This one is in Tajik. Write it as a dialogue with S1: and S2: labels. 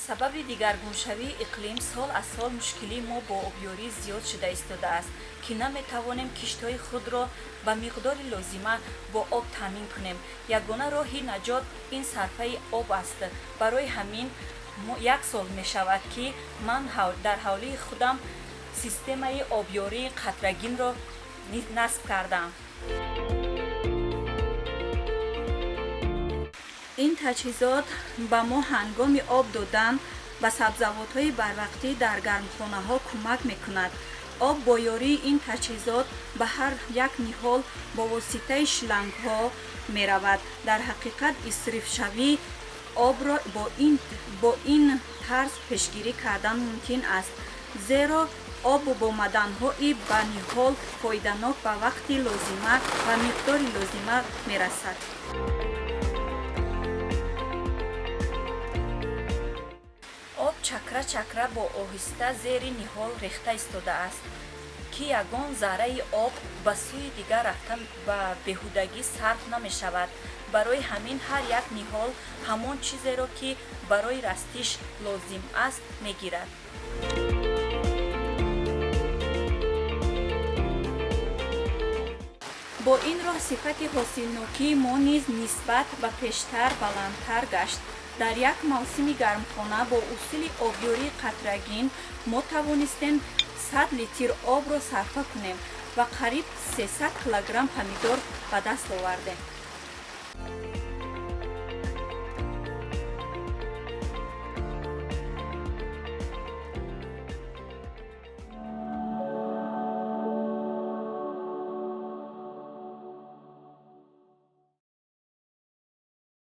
S1: сабаби дигаргуншавии иқлим сол аз сол мушкилии мо бо обёрӣ зиёд шуда истодааст, ки наметавонем киштҳои худро ба миқдори лозима бо об таъмин кунем. Ягона роҳи наҷот ин сарфаи об аст. Барои ҳамин 1 сол мешавад, ки ман дар ҳавлии худам системаи обёрии қатрагинро насб кардам. ин таҷҳизот ба мо ҳангоми об додан ба сабзавотҳои барвақтӣ дар гармхонаҳо кӯмак мекунад. об бо ёрии ин таҷҳизот ба ҳар як ниҳол бо воситаи шлангҳо меравад. дар ҳақиқат исрифшавии обро бо ин тарз пешгирӣ кардан мумкин аст, зеро об бо маъданҳои ба ниҳол фоиданок ба вақти лозима ва миқдори лозима мерасад. об чакра бо оҳиста зери ниҳол рехта истодааст, ки ягон зарраи об ба сӯи дигар рафта ба беҳудагӣ сарф намешавад. барои ҳамин ҳар як ниҳол ҳамон чизеро ки барои растиш лозим аст мегирад. бо ин роҳ сифати ҳосилнокии мо низ нисбат ба пештар баландтар гашт. дар як мавсими гармхона бо усули обёрии қатрагин мо тавонистем 100 литр обро сарфа кунем ва қариб 300 килограмм помидор ба даст овардем.